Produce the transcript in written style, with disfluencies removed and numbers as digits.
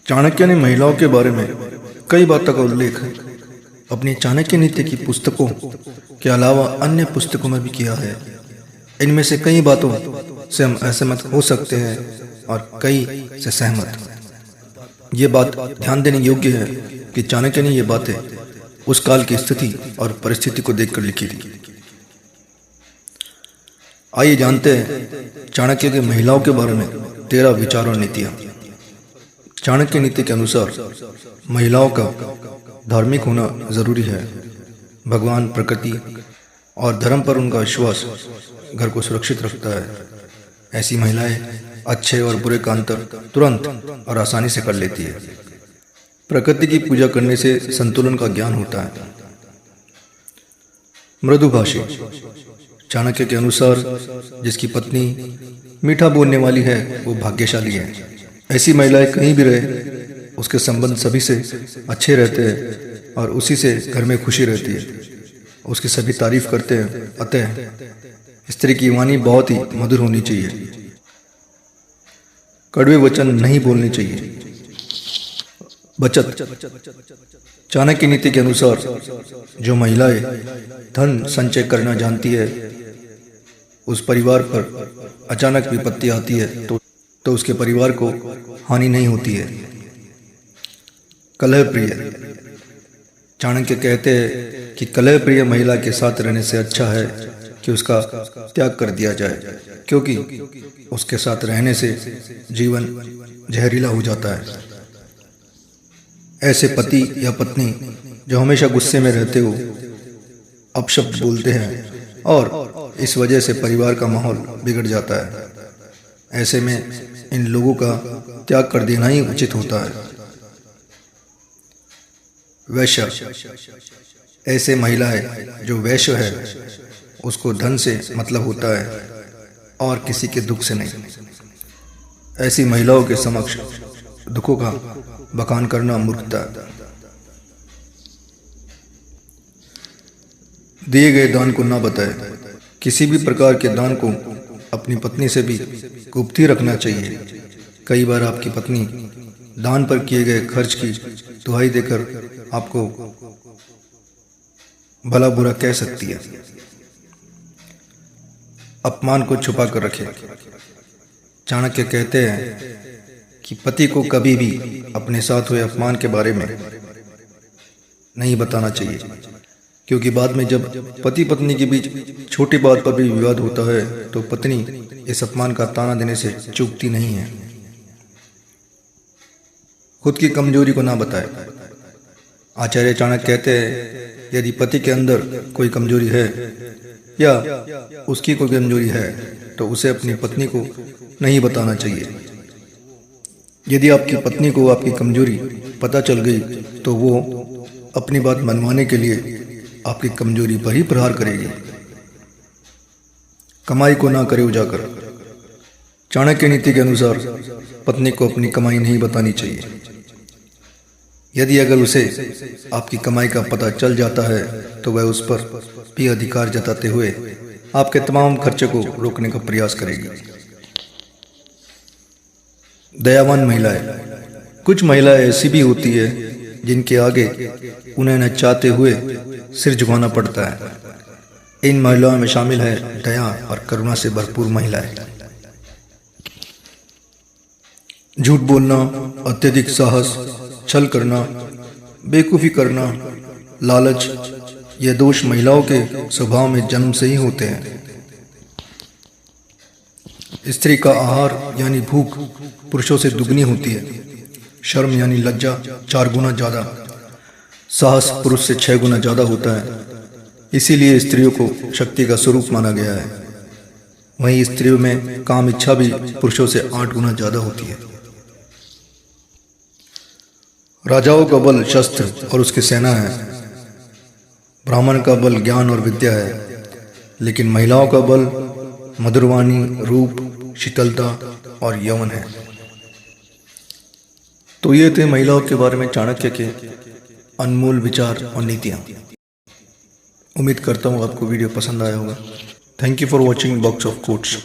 चाणक्य ने महिलाओं के बारे में कई बातों का उल्लेख अपनी चाणक्य नीति की पुस्तकों के अलावा अन्य पुस्तकों में भी किया है। इनमें से कई बातों से हम असहमत हो सकते हैं और कई से सहमत। ये बात ध्यान देने योग्य है कि चाणक्य ने ये बातें उस काल की स्थिति और परिस्थिति को देखकर लिखी थी। आइए जानते हैं चाणक्य के महिलाओं के बारे में 13 विचार और नीतियां। चाणक्य नीति के अनुसार महिलाओं का धार्मिक होना जरूरी है। भगवान, प्रकृति और धर्म पर उनका विश्वास घर को सुरक्षित रखता है। ऐसी महिलाएं अच्छे और बुरे का अंतर तुरंत और आसानी से कर लेती है। प्रकृति की पूजा करने से संतुलन का ज्ञान होता है। मृदुभाषी, चाणक्य के अनुसार जिसकी पत्नी मीठा बोलने वाली है वो भाग्यशाली है। ऐसी महिलाएं कहीं भी रहे उसके संबंध सभी से अच्छे रहते हैं और उसी से घर में खुशी रहती है। उसकी सभी तारीफ करते हैं। अतः स्त्री की वाणी बहुत ही मधुर होनी चाहिए। कड़वे वचन नहीं बोलने चाहिए। बचत, चाणक्य नीति के अनुसार जो महिलाएं धन संचय करना जानती है उस परिवार पर अचानक विपत्ति आती है तो उसके परिवार को हानि नहीं होती है। कलह प्रिय, चाणक्य कहते हैं कि कलह प्रिय महिला के साथ रहने से अच्छा है कि उसका त्याग कर दिया जाए, क्योंकि उसके साथ रहने से जीवन जहरीला हो जाता है। ऐसे पति या पत्नी जो हमेशा गुस्से में रहते हो, अपशब्द बोलते हैं और इस वजह से परिवार का माहौल बिगड़ जाता है। ऐसे में इन लोगों का त्याग कर देना ही उचित होता है। वैश्य, ऐसे महिलाएं जो वैश्य है उसको धन से मतलब होता है और किसी के दुख से नहीं। ऐसी महिलाओं के समक्ष दुखों का बखान करना मूर्खता है। दिए गए दान को ना बताए, किसी भी प्रकार के दान को अपनी पत्नी से भी गुप्त ही रखना चाहिए। कई बार आपकी पत्नी दान पर किए गए खर्च की दुहाई देकर आपको भला बुरा कह सकती है। अपमान को छुपा कर रखें, चाणक्य कहते हैं कि पति को कभी भी अपने साथ हुए अपमान के बारे में नहीं बताना चाहिए, क्योंकि बाद में जब पति पत्नी के बीच छोटी बात पर भी विवाद होता है तो पत्नी इस अपमान का ताना देने से चूकती नहीं है। खुद की कमजोरी को ना बताए, आचार्य चाणक्य कहते हैं यदि पति के अंदर कोई कमजोरी है या उसकी कोई कमजोरी है तो उसे अपनी पत्नी को नहीं बताना चाहिए। यदि आपकी पत्नी को आपकी कमजोरी पता चल गई तो वो अपनी बात मनवाने के लिए आपकी कमजोरी पर ही प्रहार करेगी। कमाई को ना करे उजागर, चाणक्य नीति के अनुसार पत्नी को अपनी कमाई नहीं बतानी चाहिए। यदि अगर उसे आपकी कमाई का पता चल जाता है तो वह उस पर भी अधिकार जताते हुए आपके तमाम खर्चे को रोकने का प्रयास करेगी। दयावान महिलाएं, कुछ महिलाएं ऐसी भी होती है जिनके आगे उन्हें न चाहते हुए सिर झुकाना पड़ता है। इन महिलाओं में शामिल है दया और करुणा से भरपूर महिलाएं। झूठ बोलना, अत्यधिक साहस, छल करना, बेवकूफी करना, लालच, ये दोष महिलाओं के स्वभाव में जन्म से ही होते हैं। स्त्री का आहार यानी भूख पुरुषों से दुगनी होती है। शर्म यानी लज्जा 4 गुना ज्यादा, साहस पुरुष से 6 गुना ज्यादा होता है। इसीलिए स्त्रियों को शक्ति का स्वरूप माना गया है। वहीं स्त्रियों में काम इच्छा भी पुरुषों से 8 गुना ज्यादा होती है। राजाओं का बल शस्त्र और उसकी सेना है। ब्राह्मण का बल ज्ञान और विद्या है, लेकिन महिलाओं का बल मधुरवाणी, रूप, शीतलता और यौवन है। तो ये थे महिलाओं के बारे में चाणक्य के अनमोल विचार और नीतियाँ। उम्मीद करता हूँ आपको वीडियो पसंद आया होगा। Thank you for watching box of quotes.